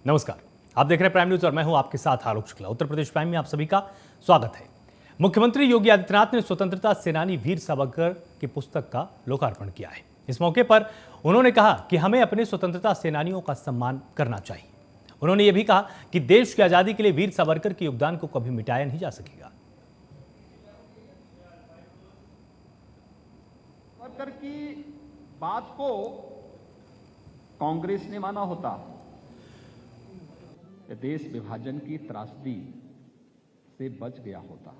नमस्कार, आप देख रहे हैं प्राइम न्यूज और मैं हूं आपके साथ आलोक शुक्ला। उत्तर प्रदेश प्राइम में आप सभी का स्वागत है। मुख्यमंत्री योगी आदित्यनाथ ने स्वतंत्रता सेनानी वीर सावरकर की पुस्तक का लोकार्पण किया है। इस मौके पर उन्होंने कहा कि हमें अपने स्वतंत्रता सेनानियों का सम्मान करना चाहिए। उन्होंने यह भी कहा कि देश की आजादी के लिए वीर सावरकर के योगदान को कभी मिटाया नहीं जा सकेगा। सावरकर की बात को कांग्रेस ने माना होता, देश विभाजन की त्रासदी से बच गया होता।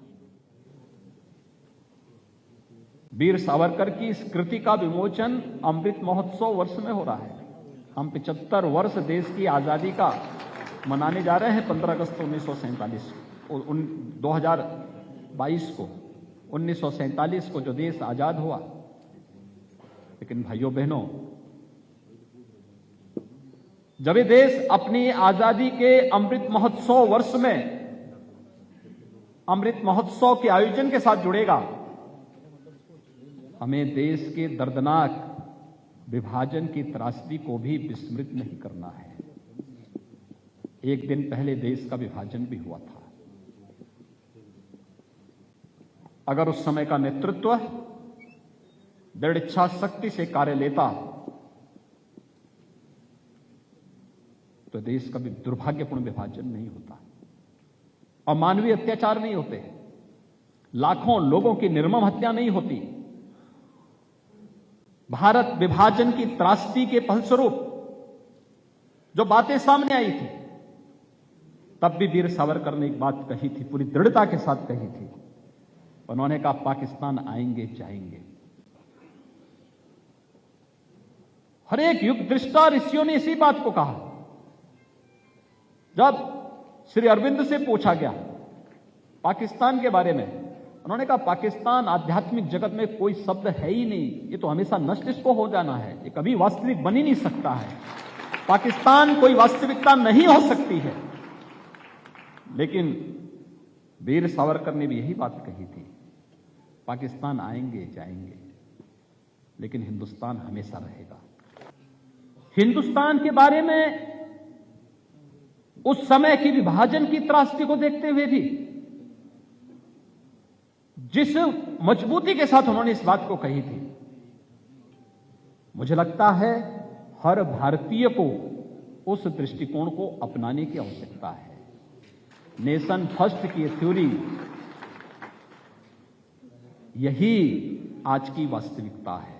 वीर सावरकर की इस कृति का विमोचन अमृत महोत्सव वर्ष में हो रहा है। हम 75 वर्ष देश की आजादी का मनाने जा रहे हैं। 15 अगस्त 1947 2022 को 1947 को जो देश आजाद हुआ। लेकिन भाइयों बहनों, जब ये देश अपनी आजादी के अमृत महोत्सव वर्ष में अमृत महोत्सव के आयोजन के साथ जुड़ेगा, हमें देश के दर्दनाक विभाजन की त्रासदी को भी विस्मृत नहीं करना है। एक दिन पहले देश का विभाजन भी हुआ था। अगर उस समय का नेतृत्व दृढ़ इच्छा शक्ति से कार्य लेता तो देश का भी दुर्भाग्यपूर्ण विभाजन नहीं होता और मानवीय अत्याचार नहीं होते, लाखों लोगों की निर्मम हत्या नहीं होती। भारत विभाजन की त्रासदी के फलस्वरूप जो बातें सामने आई थी, तब भी वीर सावरकर ने एक बात कही थी, पूरी दृढ़ता के साथ कही थी। उन्होंने कहा, पाकिस्तान आएंगे जाएंगे। हर एक युग दृष्टा ऋषियों ने इसी बात को कहा। जब श्री अरविंद से पूछा गया पाकिस्तान के बारे में, उन्होंने कहा, पाकिस्तान आध्यात्मिक जगत में कोई शब्द है ही नहीं, ये तो हमेशा नष्ट इसको हो जाना है, ये कभी वास्तविक बन ही नहीं सकता है। पाकिस्तान कोई वास्तविकता नहीं हो सकती है। लेकिन वीर सावरकर ने भी यही बात कही थी, पाकिस्तान आएंगे जाएंगे लेकिन हिंदुस्तान हमेशा रहेगा। हिंदुस्तान के बारे में उस समय की विभाजन की त्रासदी को देखते हुए भी जिस मजबूती के साथ उन्होंने इस बात को कही थी, मुझे लगता है हर भारतीय को उस दृष्टिकोण को अपनाने की आवश्यकता है। नेशन फर्स्ट की थ्योरी यही आज की वास्तविकता है।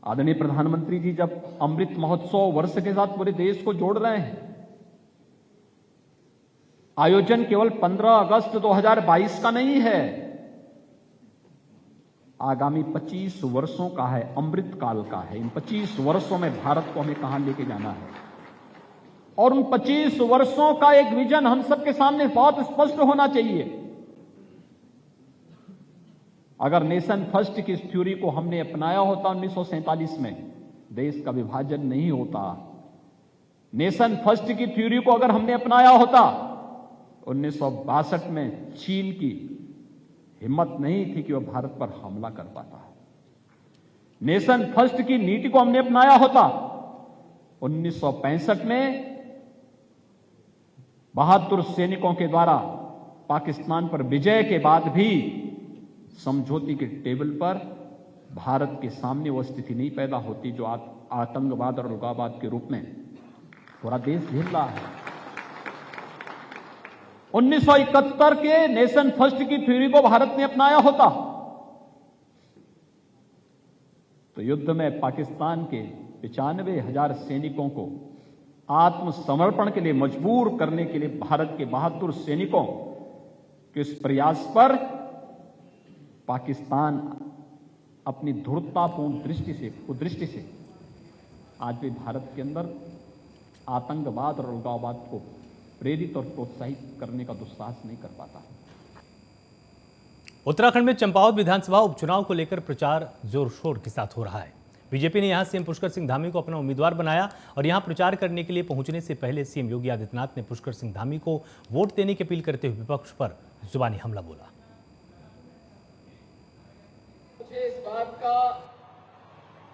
आदरणीय प्रधानमंत्री जी जब अमृत महोत्सव वर्ष के साथ पूरे देश को जोड़ रहे हैं, आयोजन केवल 15 अगस्त 2022 का नहीं है, आगामी 25 वर्षों का है, अमृत काल का है। इन 25 वर्षों में भारत को हमें कहां लेके जाना है और उन 25 वर्षों का एक विजन हम सबके सामने बहुत स्पष्ट होना चाहिए। अगर नेशन फर्स्ट की इस थ्योरी को हमने अपनाया होता 1947 में, देश का विभाजन नहीं होता। नेशन फर्स्ट की थ्योरी को अगर हमने अपनाया होता 1962 में, चीन की हिम्मत नहीं थी कि वह भारत पर हमला कर पाता। नेशन फर्स्ट की नीति को हमने अपनाया होता 1965 में, बहादुर सैनिकों के द्वारा पाकिस्तान पर विजय के बाद भी समझौते के टेबल पर भारत के सामने वह स्थिति नहीं पैदा होती जो आतंकवाद और उग्रवाद के रूप में पूरा देश झेल रहा है। 1971 के नेशन फर्स्ट की थ्योरी को भारत ने अपनाया होता तो युद्ध में पाकिस्तान के 95,000 सैनिकों को आत्मसमर्पण के लिए मजबूर करने के लिए भारत के बहादुर सैनिकों के इस प्रयास पर पाकिस्तान अपनी धूर्ततापूर्ण दृष्टि से आज भी भारत के अंदर आतंकवाद और उग्रवाद को प्रेरित और प्रोत्साहित करने का दुस्साहस नहीं कर पाता। उत्तराखंड में चंपावत विधानसभा उपचुनाव को लेकर प्रचार जोर शोर के साथ हो रहा है। बीजेपी ने यहां सीएम पुष्कर सिंह धामी को अपना उम्मीदवार बनाया और यहां प्रचार करने के लिए पहुंचने से पहले सीएम योगी आदित्यनाथ ने पुष्कर सिंह धामी को वोट देने की अपील करते हुए विपक्ष पर जुबानी हमला बोला। मुझे इस बात का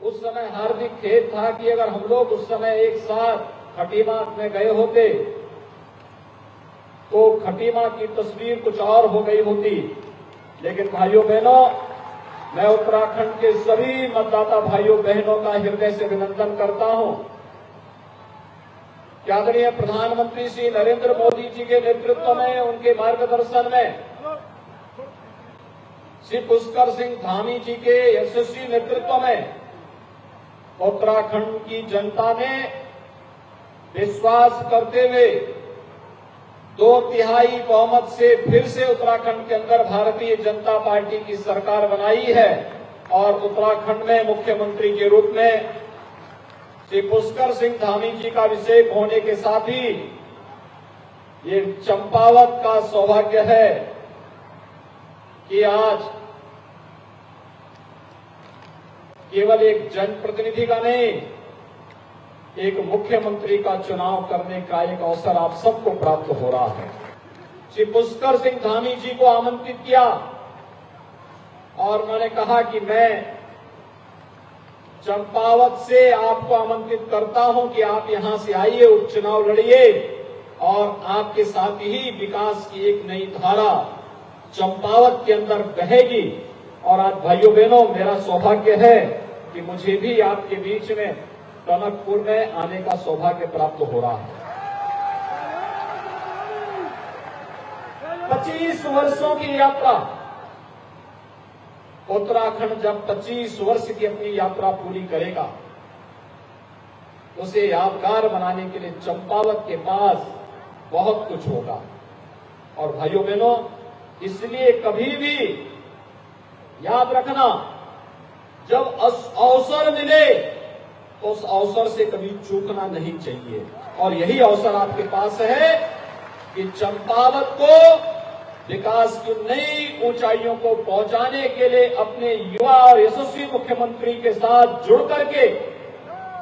उस समय हार्दिक खेद था कि अगर हम लोग उस समय एक साथ खटीमा में गए होते तो खटीमा की तस्वीर कुछ और हो गई होती। लेकिन भाइयों बहनों, मैं उत्तराखंड के सभी मतदाता भाइयों बहनों का हृदय से अभिनंदन करता हूं कि आदरणीय प्रधानमंत्री श्री नरेंद्र मोदी जी के नेतृत्व में, उनके मार्गदर्शन में, श्री पुष्कर सिंह धामी जी के यशस्वी नेतृत्व में उत्तराखंड की जनता ने विश्वास करते हुए 2/3 बहुमत से फिर से उत्तराखंड के अंदर भारतीय जनता पार्टी की सरकार बनाई है और उत्तराखंड में मुख्यमंत्री के रूप में श्री पुष्कर सिंह धामी जी का अभिषेक होने के साथ ही ये चंपावत का सौभाग्य है कि आज केवल एक जनप्रतिनिधि का नहीं, एक मुख्यमंत्री का चुनाव करने का एक अवसर आप सबको प्राप्त हो रहा है। श्री पुष्कर सिंह धामी जी को आमंत्रित किया और उन्होंने कहा कि मैं चंपावत से आपको आमंत्रित करता हूं कि आप यहां से आइए, उपचुनाव लड़िए और आपके साथ ही विकास की एक नई धारा चंपावत के अंदर बहेगी। और आज भाइयों बहनों, मेरा सौभाग्य है कि मुझे भी आपके बीच में टनकपुर में आने का सौभाग्य प्राप्त हो रहा है। 25 वर्षों की यात्रा, उत्तराखंड जब 25 वर्ष की अपनी यात्रा पूरी करेगा, उसे यादगार बनाने के लिए चंपावत के पास बहुत कुछ होगा। और भाइयों बहनों, इसलिए कभी भी याद रखना, जब अवसर मिले तो उस अवसर से कभी चूकना नहीं चाहिए। और यही अवसर आपके पास है कि चंपावत को विकास की नई ऊंचाइयों को पहुंचाने के लिए अपने युवा और यशस्वी मुख्यमंत्री के साथ जुड़ करके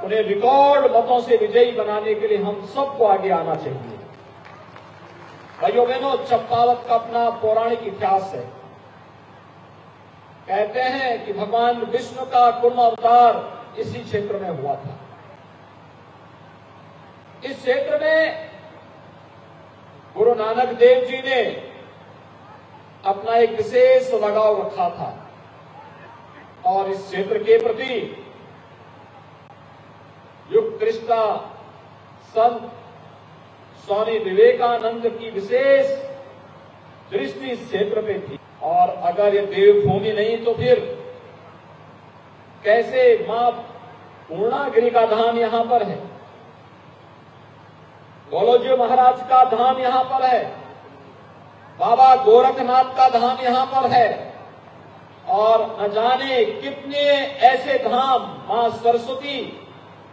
उन्हें रिकॉर्ड मतों से विजयी बनाने के लिए हम सबको आगे आना चाहिए। भाइयों बहनों, चंपावत का अपना पौराणिक इतिहास है। कहते हैं कि भगवान विष्णु का कुर्म अवतार इसी क्षेत्र में हुआ था। इस क्षेत्र में गुरु नानक देव जी ने अपना एक विशेष लगाव रखा था और इस क्षेत्र के प्रति युग दृष्टा संत स्वामी विवेकानंद की विशेष दृष्टि इस क्षेत्र पे थी। और अगर ये देवभूमि नहीं तो फिर कैसे मां पूर्णागिरि का धाम यहां पर है, गोलोजी महाराज का धाम यहां पर है, बाबा गोरखनाथ का धाम यहां पर है और न जाने कितने ऐसे धाम मां सरस्वती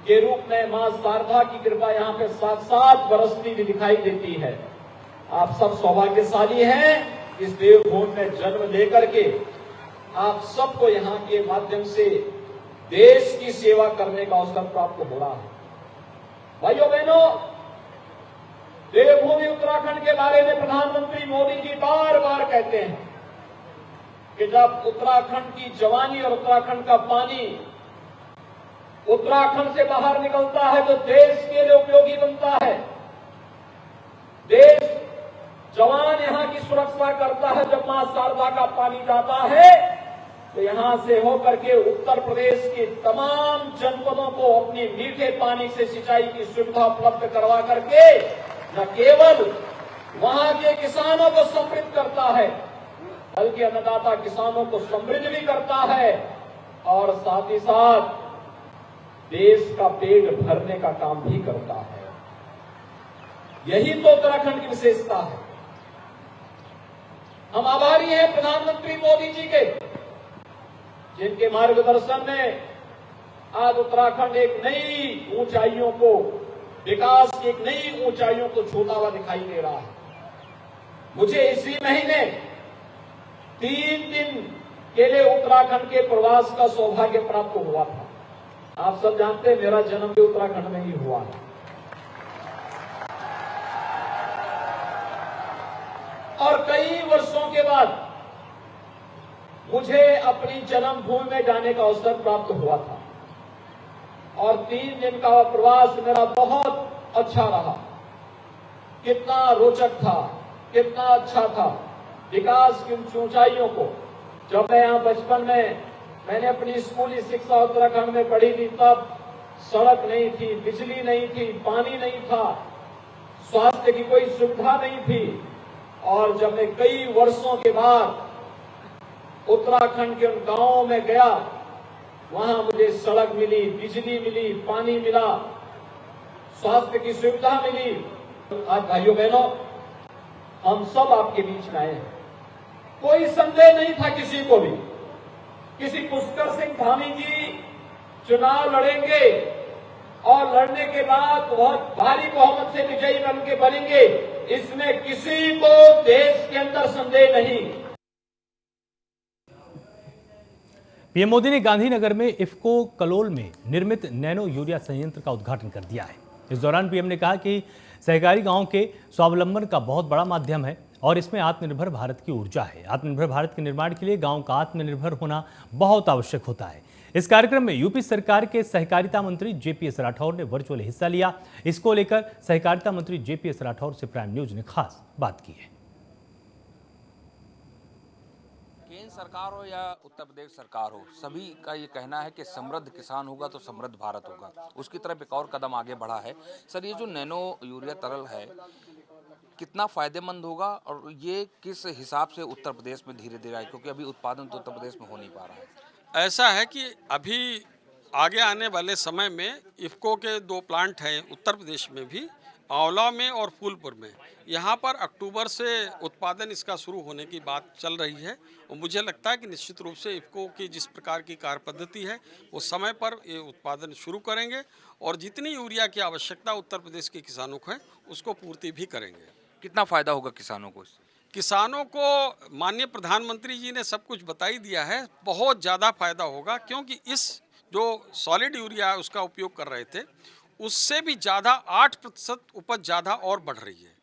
के रूप में मां शारदा की कृपा यहां पे साथ बरसती भी दिखाई देती है। आप सब सौभाग्यशाली हैं इस देवभूमि में जन्म लेकर के। आप सबको यहां के माध्यम से देश की सेवा करने का अवसर प्राप्त हो रहा है। भाइयों बहनों, देवभूमि उत्तराखंड के बारे में प्रधानमंत्री मोदी जी बार बार कहते हैं कि जब उत्तराखंड की जवानी और उत्तराखंड का पानी उत्तराखंड से बाहर निकलता है तो देश के लिए उपयोगी बनता है। देश जवान यहां की सुरक्षा करता है। जब मां शारदा का पानी जाता है तो यहां से होकर के उत्तर प्रदेश के तमाम जनपदों को अपनी मीठे पानी से सिंचाई की सुविधा उपलब्ध करवा करके न केवल वहां के किसानों को समृद्ध करता है बल्कि अन्नदाता किसानों को समृद्ध भी करता है और साथ ही साथ देश का पेट भरने का काम भी करता है। यही तो उत्तराखंड की विशेषता है। हम आभारी हैं प्रधानमंत्री मोदी जी के, जिनके मार्गदर्शन में आज उत्तराखंड एक नई ऊंचाइयों को, विकास की एक नई ऊंचाइयों को छूता हुआ दिखाई दे रहा है। मुझे इसी महीने 3 दिन के लिए उत्तराखंड के प्रवास का सौभाग्य प्राप्त हुआ था। आप सब जानते हैं मेरा जन्म भी उत्तराखंड में ही हुआ है और कई वर्षों के बाद मुझे अपनी जन्मभूमि में जाने का अवसर प्राप्त हुआ था। और 3 दिन का वह प्रवास मेरा बहुत अच्छा रहा। कितना रोचक था, कितना अच्छा था। विकास की ऊंचाइयों को जब मैं यहाँ बचपन में मैंने अपनी स्कूली शिक्षा उत्तराखंड में पढ़ी थी, तब सड़क नहीं थी, बिजली नहीं थी, पानी नहीं था, स्वास्थ्य की कोई सुविधा नहीं थी। और जब मैं कई वर्षों के बाद उत्तराखंड के उन गांवों में गया, वहां मुझे सड़क मिली, बिजली मिली, पानी मिला, स्वास्थ्य की सुविधा मिली। आज भाइयों बहनों, हम सब आपके बीच में आए हैं। कोई संदेह नहीं था किसी को भी, किसी पुष्कर सिंह धामी जी चुनाव लड़ेंगे और लड़ने के बाद बहुत भारी बहुमत से विजयी बन के बनेंगे, इसमें किसी को देश के अंदर संदेह नहीं। पीएम मोदी ने गांधीनगर में इफ्को कलोल में निर्मित नैनो यूरिया संयंत्र का उद्घाटन कर दिया है। इस दौरान पीएम ने कहा कि सहकारी गांव के स्वावलंबन का बहुत बड़ा माध्यम है और इसमें आत्मनिर्भर भारत की ऊर्जा है। आत्मनिर्भर भारत के निर्माण के लिए गांव का आत्मनिर्भर होना बहुत आवश्यक होता है। इस कार्यक्रम में यूपी सरकार के सहकारिता मंत्री जेपीएस राठौर ने वर्चुअली हिस्सा लिया। इसको लेकर सहकारिता मंत्री जेपीएस राठौर से प्राइम न्यूज ने खास बात की है। केंद्र सरकार हो या उत्तर प्रदेश सरकार हो, सभी का ये कहना है कि समृद्ध किसान होगा तो समृद्ध भारत होगा। उसकी तरफ एक और कदम आगे बढ़ा है। सर, ये जो नैनो यूरिया तरल है, कितना फायदेमंद होगा और ये किस हिसाब से उत्तर प्रदेश में धीरे धीरे आए, क्योंकि अभी उत्पादन तो उत्तर प्रदेश में हो नहीं पा रहा है। ऐसा है कि अभी आगे आने वाले समय में इफ्को के 2 प्लांट हैं उत्तर प्रदेश में भी, आंवला में और फूलपुर में। यहाँ पर अक्टूबर से उत्पादन इसका शुरू होने की बात चल रही है और मुझे लगता है कि निश्चित रूप से इफ्को की जिस प्रकार की कार्य पद्धति है वो समय पर ये उत्पादन शुरू करेंगे और जितनी यूरिया की आवश्यकता उत्तर प्रदेश के किसानों को है उसको पूर्ति भी करेंगे। कितना फायदा होगा किसानों को इससे? किसानों को माननीय प्रधानमंत्री जी ने सब कुछ बता ही दिया है। बहुत ज़्यादा फायदा होगा, क्योंकि इस जो सॉलिड यूरिया है उसका उपयोग कर रहे थे उससे भी ज़्यादा 8% उपज ज़्यादा और बढ़ रही है।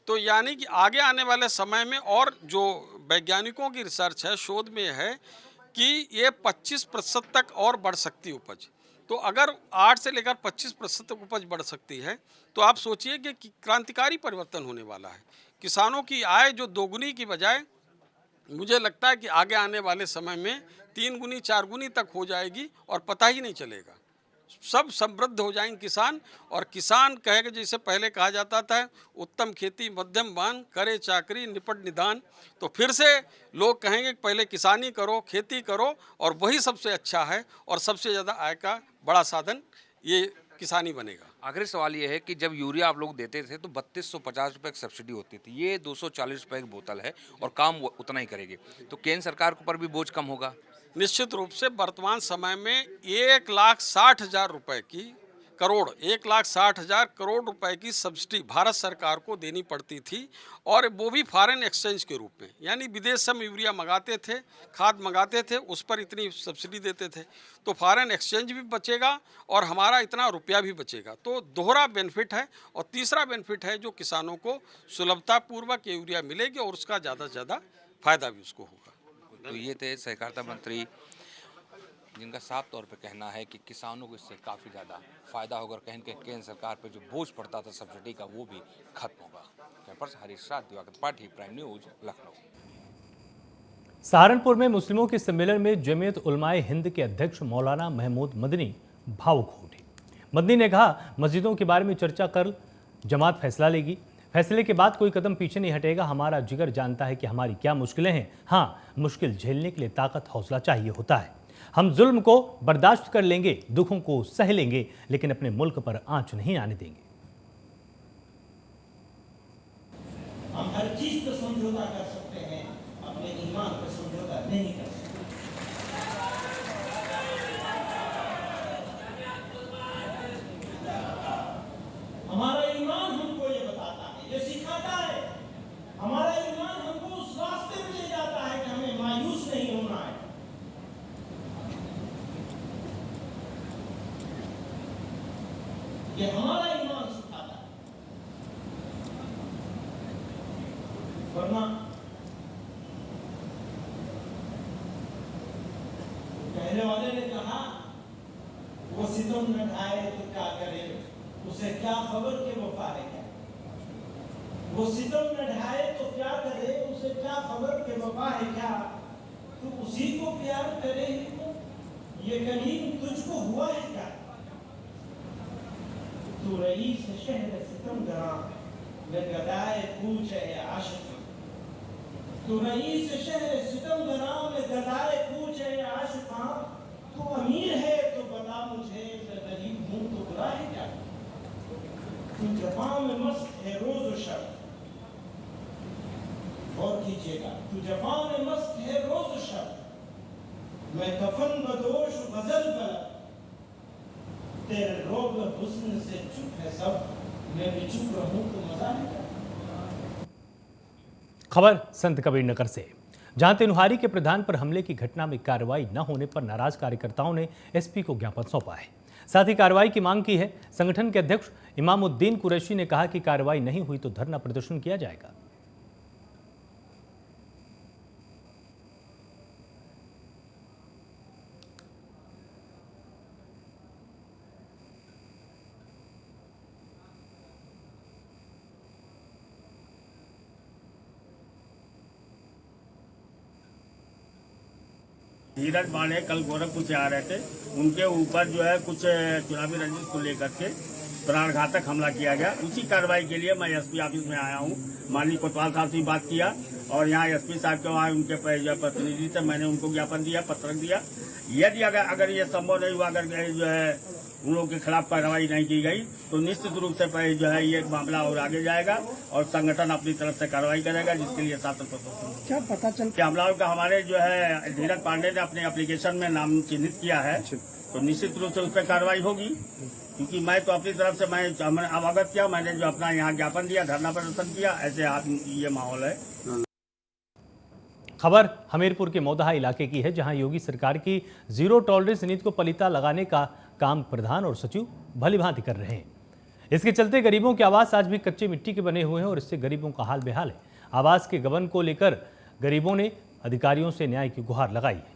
तो यानी कि आगे आने वाले समय में, और जो वैज्ञानिकों की रिसर्च है, शोध में है कि ये 25% तक और बढ़ सकती उपज। तो अगर 8 से लेकर 25% तक उपज बढ़ सकती है तो आप सोचिए कि क्रांतिकारी परिवर्तन होने वाला है। किसानों की आय जो दोगुनी की बजाय मुझे लगता है कि आगे आने वाले समय में 3 गुनी 4 गुनी तक हो जाएगी और पता ही नहीं चलेगा। सब समृद्ध हो जाएंगे किसान। और किसान कहेगा, जैसे पहले कहा जाता था, उत्तम खेती मध्यम बान, करे चाकरी निपट निदान। तो फिर से लोग कहेंगे कि पहले किसानी करो, खेती करो, और वही सबसे अच्छा है और सबसे ज़्यादा आय का बड़ा साधन ये किसानी बनेगा। आखिरी सवाल ये है कि जब यूरिया आप लोग देते थे तो 3250 रुपये की सब्सिडी होती थी, ये 240 रुपये की बोतल है और काम उतना ही करेगी, तो केंद्र सरकार के ऊपर भी बोझ कम होगा? निश्चित रूप से वर्तमान समय में 1,60,000 रुपये की 1,60,000 करोड़ रुपए की सब्सिडी भारत सरकार को देनी पड़ती थी, और वो भी फॉरेन एक्सचेंज के रूप में। यानी विदेश से हम यूरिया मंगाते थे, खाद मंगाते थे, उस पर इतनी सब्सिडी देते थे, तो फॉरेन एक्सचेंज भी बचेगा और हमारा इतना रुपया भी बचेगा। तो दोहरा बेनिफिट है। और तीसरा बेनिफिट है जो किसानों को सुलभतापूर्वक यूरिया मिलेगी और उसका ज़्यादा से ज़्यादा फायदा भी उसको होगा। तो ये थे सहकारिता मंत्री, जिनका साफ तौर पे कहना है कि किसानों को इससे काफ़ी ज़्यादा फायदा होगा। कहीं के केंद्र सरकार पे जो बोझ पड़ता था सब्सिडी का, वो भी खत्म होगा। कैंपस हरीश राज, दिवाकर त्रिपाठी, प्राइम न्यूज, लखनऊ। सहारनपुर में मुस्लिमों के सम्मेलन में जमीयत उलमाए हिंद के अध्यक्ष मौलाना महमूद मदनी भावुक हो उठे। मदनी ने कहा, मस्जिदों के बारे में चर्चा कर जमात फैसला लेगी, फैसले के बाद कोई कदम पीछे नहीं हटेगा। हमारा जिगर जानता है कि हमारी क्या मुश्किलें हैं। हाँ, मुश्किल झेलने के लिए ताकत हौसला चाहिए होता है। हम जुल्म को बर्दाश्त कर लेंगे, दुखों को सह लेंगे, लेकिन अपने मुल्क पर आंच नहीं आने देंगे। हम हर चीज पर समझौता कर सकते हैं, अपने ईमान पर समझौता नहीं कर सकते। हमारा ईमान हमको ये बताता है, ये सिखाता है। हमारा ईमान हमको उस रास्ते में ले जाता है कि हमें मायूस नहीं होना है। ये हमारा ईमान सिखाता है। वरना कहने वाले ने कहा, वो सितम न ढाए उसे क्या खबर के वफा है क्या? वो सितम न ढाए तो क्या करे, उसे क्या खबर के वफा है क्या? तू उसी को प्यार करे ही तो ये करीम तुझको हुआ है क्या? तू रईस शहर सितम गरा में गदाए पूछ है आशिक। तू रईस शहर सितम गरा में गदाए पूछ है आशिका। तू अमीर है तो बता मुझे, मैं गरीब हूं तो बुरा है क्या? तू जफा में मस्त है रोज शब, और कीजिएगा, तू जफा में मस्त है रोज शब। मैं कफन बदोश गजल पर, तेरे रोब हुस्न से चुप है सब, मैं भी चुप रहूं तो मजा है क्या? खबर संत कबीर नगर से, जहां तेनुहारी के प्रधान पर हमले की घटना में कार्रवाई न होने पर नाराज कार्यकर्ताओं ने एसपी को ज्ञापन सौंपा है। साथ ही कार्रवाई की मांग की है। संगठन के अध्यक्ष इमामुद्दीन कुरैशी ने कहा कि कार्रवाई नहीं हुई तो धरना प्रदर्शन किया जाएगा। धीरज माने कल गोरखपुर से आ रहे थे, उनके ऊपर जो है कुछ चुनावी रंजिश को लेकर के प्राणघातक हमला किया गया। उसी कार्रवाई के लिए मैं एसपी ऑफिस में आया हूँ। माननीय कोतवाल साहब से भी बात किया और यहाँ एसपी साहब के वहाँ उनके प्रतिनिधि से मैंने उनको ज्ञापन दिया, पत्रक दिया। यदि अगर ये संभव नहीं हुआ, अगर जो है उन लोगों के खिलाफ कार्रवाई नहीं की गई तो निश्चित रूप से जो है ये मामला और आगे जाएगा और संगठन अपनी तरफ से कार्रवाई करेगा, जिसके लिए शासन को क्या पता चल हमलावर का हमारे जो है धीरज पांडे ने अपने एप्लीकेशन में नाम चिन्हित किया है, तो निश्चित रूप से उस पर कार्रवाई होगी। क्योंकि मैं तो अपनी तरफ से मैं अवगत किया, मैंने जो अपना यहाँ ज्ञापन दिया, धरना प्रदर्शन किया, ऐसे ये माहौल है। खबर हमीरपुर के मौदहा इलाके की है, जहां योगी सरकार की जीरो टॉलरेंस नीति को पलीता लगाने का काम प्रधान और सचिव भलीभांति कर रहे हैं। इसके चलते गरीबों के आवास आज भी कच्चे मिट्टी के बने हुए हैं और इससे गरीबों का हाल बेहाल है। आवास के गबन को लेकर गरीबों ने अधिकारियों से न्याय की गुहार लगाई है।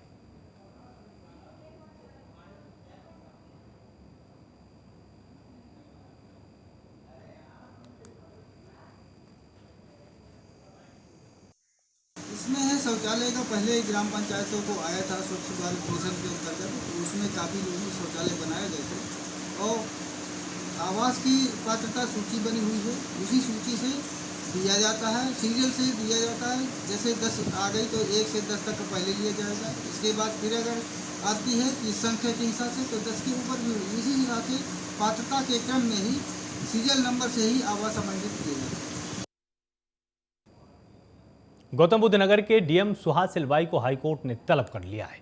इसमें है शौचालय का, पहले ग्राम पंचायतों को आया था स्वच्छ भारत मिशन के अंतर्गत, तो उसमें काफ़ी लोगों के शौचालय बनाए गए थे और आवास की पात्रता सूची बनी हुई है, उसी सूची से दिया जाता है, सीरियल से दिया जाता है। जैसे 10 आ गई तो 1 से 10 तक पहले लिया जाएगा, इसके बाद फिर अगर आती है इस संख्या के हिसाब से तो 10 के ऊपर भी इसी हिसाब से पात्रता के क्रम में ही सीरियल नंबर से ही आवास आवंटित किए जाते हैं। गौतम बुद्ध नगर के डीएम सुहास सिलवाई को हाईकोर्ट ने तलब कर लिया है।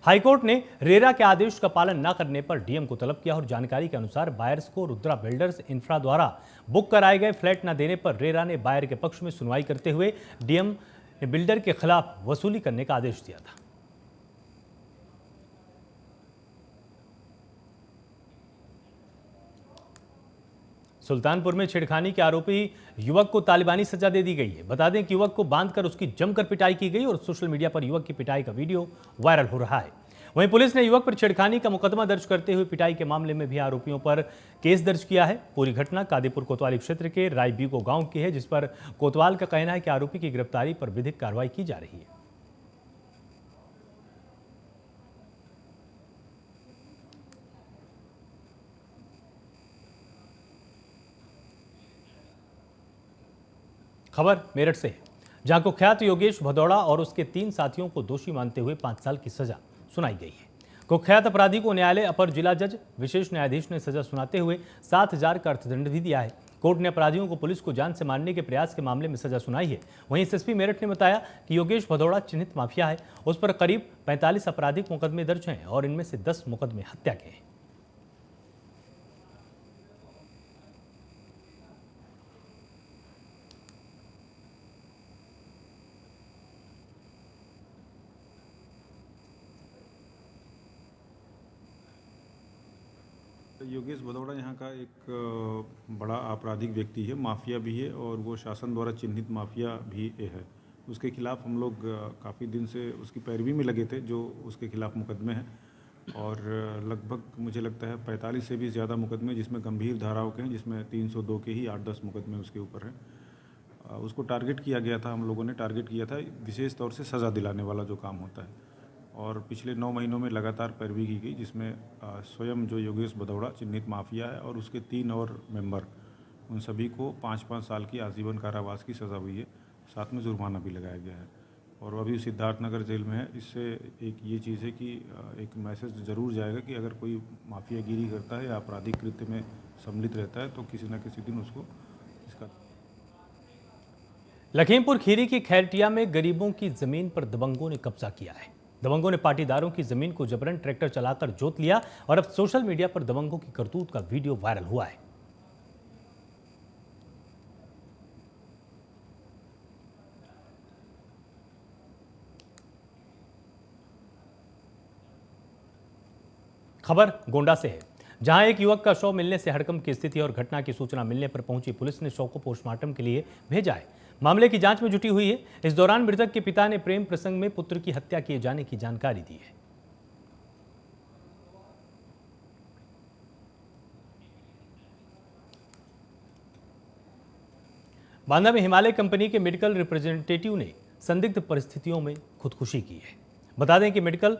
हाईकोर्ट ने रेरा के आदेश का पालन न करने पर डीएम को तलब किया और जानकारी के अनुसार बायर्स को रुद्रा बिल्डर्स इंफ्रा द्वारा बुक कराए गए फ्लैट न देने पर रेरा ने बायर के पक्ष में सुनवाई करते हुए डीएम ने बिल्डर के खिलाफ वसूली करने का आदेश दिया था। सुल्तानपुर में छेड़खानी के आरोपी युवक को तालिबानी सजा दे दी गई है। बता दें कि युवक को बांधकर उसकी जमकर पिटाई की गई और सोशल मीडिया पर युवक की पिटाई का वीडियो वायरल हो रहा है। वहीं पुलिस ने युवक पर छेड़खानी का मुकदमा दर्ज करते हुए पिटाई के मामले में भी आरोपियों पर केस दर्ज किया है। पूरी घटना कादीपुर कोतवाली क्षेत्र के रायबीगो गांव की है, जिस पर कोतवाल का कहना है कि आरोपी की गिरफ्तारी पर विधिक कार्रवाई की जा रही है। खबर मेरठ से है, जहां कुख्यात योगेश भदौड़ा और उसके 3 साथियों को दोषी मानते हुए 5 साल की सजा सुनाई गई है। कुख्यात अपराधी को न्यायालय अपर जिला जज विशेष न्यायाधीश ने सजा सुनाते हुए 7,000 का अर्थदंड भी दिया है। कोर्ट ने अपराधियों को पुलिस को जान से मारने के प्रयास के मामले में सजा सुनाई है। वहीं एसएसपी मेरठ ने बताया कि योगेश भदौड़ा चिन्हित माफिया है, उस पर करीब 45 आपराधिक मुकदमे दर्ज हैं और इनमें से 10 मुकदमे हत्या के हैं। योगेश भदौड़ा यहाँ का एक बड़ा आपराधिक व्यक्ति है, माफिया भी है और वो शासन द्वारा चिन्हित माफिया भी है। उसके खिलाफ हम लोग काफ़ी दिन से उसकी पैरवी में लगे थे, जो उसके खिलाफ मुकदमे हैं। और लगभग मुझे लगता है 45 से भी ज़्यादा मुकदमे जिसमें गंभीर धाराओं के हैं, जिसमें 302 के ही 8-10 मुकदमे उसके ऊपर हैं। उसको टारगेट किया गया था, हम लोगों ने टारगेट किया था विशेष तौर से सज़ा दिलाने वाला जो काम होता है। और पिछले 9 महीनों में लगातार पैरवी की गई, जिसमें स्वयं जो योगेश भदौड़ा चिन्हित माफिया है और उसके 3 और मेंबर, उन सभी को 5-5 साल की आजीवन कारावास की सज़ा हुई है, साथ में जुर्माना भी लगाया गया है। और वो अभी सिद्धार्थनगर जेल में है। इससे एक ये चीज़ है कि एक मैसेज ज़रूर जाएगा कि अगर कोई माफियागिरी करता है या आपराधिक कृत्य में सम्मिलित रहता है तो किसी न किसी दिन उसको इसका। लखीमपुर खीरी की खैरटिया में गरीबों की जमीन पर दबंगों ने कब्जा किया है। दबंगों ने पाटीदारों की जमीन को जबरन ट्रैक्टर चलाकर जोत लिया और अब सोशल मीडिया पर दबंगों की करतूत का वीडियो वायरल हुआ है। खबर गोंडा से है, जहां एक युवक का शव मिलने से हड़कंप की स्थिति और घटना की सूचना मिलने पर पहुंची पुलिस ने शव को पोस्टमार्टम के लिए भेजा है। मामले की जांच में जुटी हुई है। इस दौरान मृतक के पिता ने प्रेम प्रसंग में पुत्र की हत्या किए जाने की जानकारी दी है। बांदा में हिमालय कंपनी के मेडिकल रिप्रेजेंटेटिव ने संदिग्ध परिस्थितियों में खुदकुशी की है। बता दें कि मेडिकल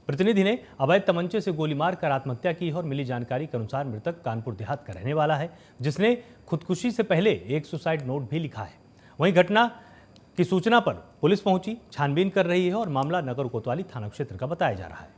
प्रतिनिधि ने अवैध तमंचे से गोली मारकर आत्महत्या की है और मिली जानकारी के अनुसार मृतक कानपुर देहात का रहने वाला है, जिसने खुदकुशी से पहले एक सुसाइड नोट भी लिखा है। वहीं घटना की सूचना पर पुलिस पहुंची, छानबीन कर रही है और मामला नगर कोतवाली थाना क्षेत्र का बताया जा रहा है।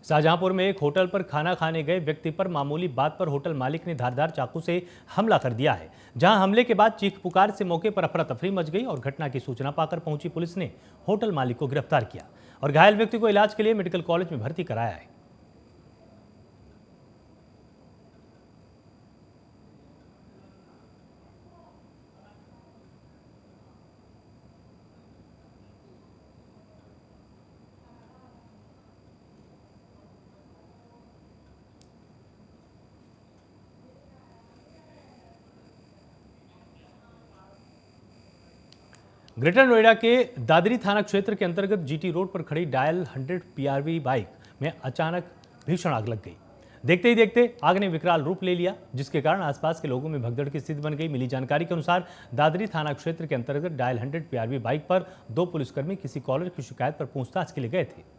शाहजहांपुर में एक होटल पर खाना खाने गए व्यक्ति पर मामूली बात पर होटल मालिक ने धारदार चाकू से हमला कर दिया है, जहां हमले के बाद चीख पुकार से मौके पर अफरा तफरी मच गई और घटना की सूचना पाकर पहुंची पुलिस ने होटल मालिक को गिरफ्तार किया और घायल व्यक्ति को इलाज के लिए मेडिकल कॉलेज में भर्ती कराया है। ग्रेटर नोएडा के दादरी थाना क्षेत्र के अंतर्गत जीटी रोड पर खड़ी डायल 100 पीआरवी बाइक में अचानक भीषण आग लग गई। देखते ही देखते आग ने विकराल रूप ले लिया, जिसके कारण आसपास के लोगों में भगदड़ की स्थिति बन गई। मिली जानकारी के अनुसार दादरी थाना क्षेत्र के अंतर्गत डायल 100 पीआरवी बाइक पर 2 पुलिसकर्मी किसी कॉलर की शिकायत पर पूछताछ के लिए गए थे।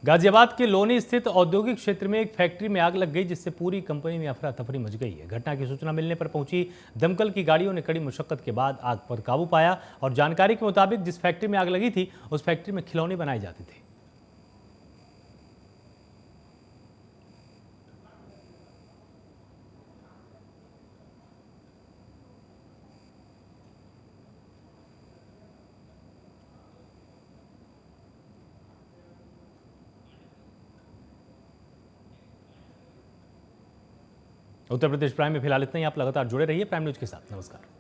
गाजियाबाद के लोनी स्थित औद्योगिक क्षेत्र में एक फैक्ट्री में आग लग गई, जिससे पूरी कंपनी में अफरा तफरी मच गई है। घटना की सूचना मिलने पर पहुंची दमकल की गाड़ियों ने कड़ी मशक्कत के बाद आग पर काबू पाया और जानकारी के मुताबिक जिस फैक्ट्री में आग लगी थी उस फैक्ट्री में खिलौने बनाए जाते थे। उत्तर प्रदेश प्राइम में फिलहाल इतना ही। आप लगातार जुड़े रहिए प्राइम न्यूज के साथ। नमस्कार।